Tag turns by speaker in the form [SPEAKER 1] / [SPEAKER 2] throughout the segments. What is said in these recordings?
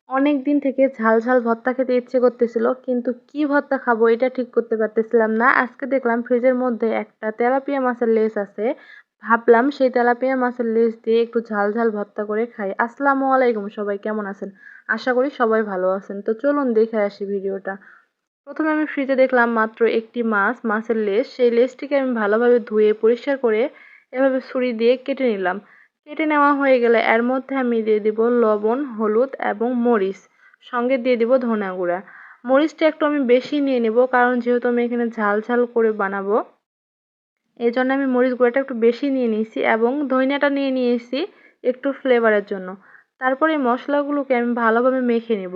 [SPEAKER 1] অনেক দিন থেকে ঝাল ঝাল ভর্তা খেতে ইচ্ছে করতেছিল, কিন্তু কি ভর্তা খাবো এটা ঠিক করতে পারতেছিলাম না। আজকে দেখলাম ফ্রিজের মধ্যে একটা তেলাপিয়া মাছের লেজ আছে, ভাবলাম সেই তেলাপিয়া মাছের লেজ দিয়ে একটু ঝাল ঝাল ভর্তা করে খাই। আসসালামু আলাইকুম, সবাই কেমন আছেন? আশা করি সবাই ভালো আছেন। তো চলুন দেখে আসি ভিডিওটা। প্রথমে আমি ফ্রিজে দেখলাম মাত্র একটি মাছের লেজ। সেই লেজটিকে আমি ভালোভাবে ধুয়ে পরিষ্কার করে এভাবে ছুরি দিয়ে কেটে নিলাম। কেটে নেওয়া হয়ে গেলে এর মধ্যে আমি দিয়ে দিব লবণ, হলুদ এবং মরিচ, সঙ্গে দিয়ে দিব ধনিয়া গুঁড়া। মরিচটা একটু আমি বেশি নিয়ে নেব, কারণ যেহেতু আমি এখানে ঝাল ঝাল করে বানাবো, এই জন্য আমি মরিচ গুঁড়াটা একটু বেশি নিয়ে নিয়েছি এবং ধনিয়াটা নিয়ে নিয়েছি একটু ফ্লেভারের জন্য। তারপর এই মশলাগুলোকে আমি ভালোভাবে মেখে নেব।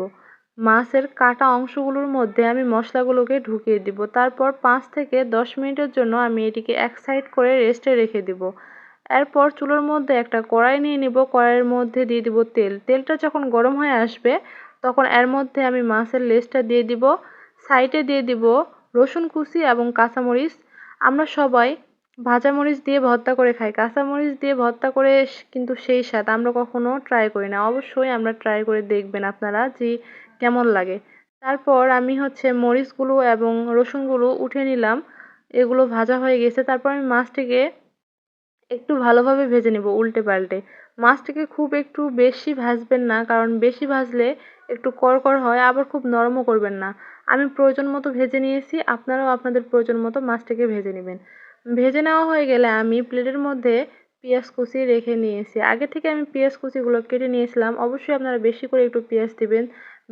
[SPEAKER 1] মাছের কাটা অংশগুলোর মধ্যে আমি মশলাগুলোকে ঢুকিয়ে দিব। তারপর 5 থেকে 10 মিনিটের জন্য আমি এটিকে এক সাইড করে রেস্টে রেখে দিব। এরপর চুলার মধ্যে একটা কড়াই নিয়ে নিব। কড়াইয়ের মধ্যে দিয়ে দিব তেল। তেলটা যখন গরম হয়ে আসবে, তখন এর মধ্যে আমি মাছের লেজটা দিয়ে দিব। সাইডে দিয়ে দিব রসুন কুচি এবং কাঁচামরিচ। আমরা সবাই ভাজা মরিচ দিয়ে ভর্তা করে খাই, কাঁচা মরিচ দিয়ে ভর্তা করে কিন্তু সেই স্বাদ আমরা কখনো ট্রাই করি না। অবশ্যই আমরা ট্রাই করে দেখবেন আপনারা যে কেমন লাগে। তারপর আমি মরিচগুলো এবং রসুনগুলো উঠিয়ে নিলাম, এগুলো ভাজা হয়ে গেছে। তারপর আমি মাছটিকে একটু ভালোভাবে ভেজে নেব উল্টে পাল্টে। মাছটিকে খুব একটু বেশি ভাজবেন না, কারণ বেশি ভাজলে একটু করকর হয়, আবার খুব নরমও করবেন না। আমি প্রয়োজন মতো ভেজে নিয়েছি, আপনারাও আপনাদের প্রয়োজন মতো মাছটিকে ভেজে নেবেন। ভেজে নেওয়া হয়ে গেলে আমি প্লেটের মধ্যে পেঁয়াজ কুচি রেখে নিয়েছি। আগে থেকে আমি পেঁয়াজ কুচিগুলো কেটে নিয়েছিলাম। অবশ্যই আপনারা বেশি করে একটু পেঁয়াজ দিবেন,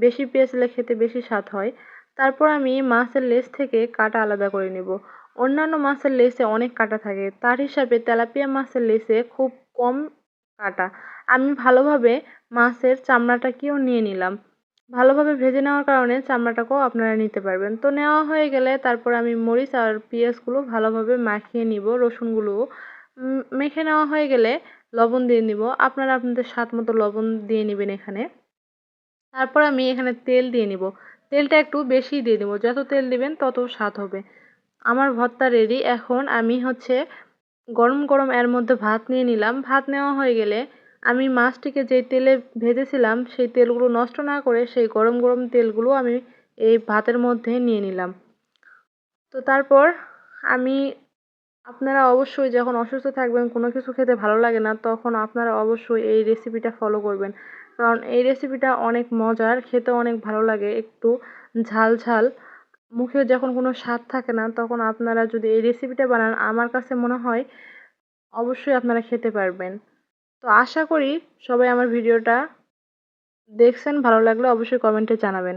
[SPEAKER 1] বেশি পেঁয়াজ দিলে খেতে বেশি স্বাদ হয়। তারপর আমি মাছের লেজ থেকে কাটা আলাদা করে নেব। অন্যান্য মাছের লেজে অনেক কাটা থাকে, তার হিসাবে তেলাপিয়া মাছের লেজে খুব কম কাটা। আমি ভালোভাবে মাছের চামড়াটাকেও নিয়ে নিলাম। ভালোভাবে ভেজে নেওয়ার কারণে চামড়াটাকেও আপনারা নিতে পারবেন। তো নেওয়া হয়ে গেলে তারপর আমি মরিচ আর পেঁয়াজগুলো ভালোভাবে মাখিয়ে নিব, রসুনগুলো মেখে নেওয়া হয়ে গেলে লবণ দিয়ে নিব। আপনারা আপনাদের স্বাদ মতো লবণ দিয়ে নেবেন এখানে। তারপর আমি এখানে তেল দিয়ে নিব। তেলটা একটু বেশি দিয়ে দেবো, যত তেল দিবেন তত স্বাদ হবে। আমার ভর্তা রেডি। এখন আমি গরম গরম এর মধ্যে ভাত নিয়ে নিলাম। ভাত নেওয়া হয়ে গেলে আমি মাছটিকে যেই তেলে ভেজেছিলাম সেই তেলগুলো নষ্ট না করে সেই গরম গরম তেলগুলো আমি এই ভাতের মধ্যে নিয়ে নিলাম। তো তারপর আমি আপনারা অবশ্যই যখন অসুস্থ থাকবেন, কোনো কিছু খেতে ভালো লাগে না, তখন আপনারা অবশ্যই এই রেসিপিটা ফলো করবেন, কারণ এই রেসিপিটা অনেক মজার, খেতে অনেক ভালো লাগে। একটু ঝাল ঝাল, মুখে যখন কোনো স্বাদ থাকে না, তখন আপনারা যদি এই রেসিপিটা বানান, আমার কাছে মনে হয় অবশ্যই আপনারা খেতে পারবেন। তো আশা করি সবাই আমার ভিডিওটা দেখছেন, ভালো লাগলে অবশ্যই কমেন্টে জানাবেন।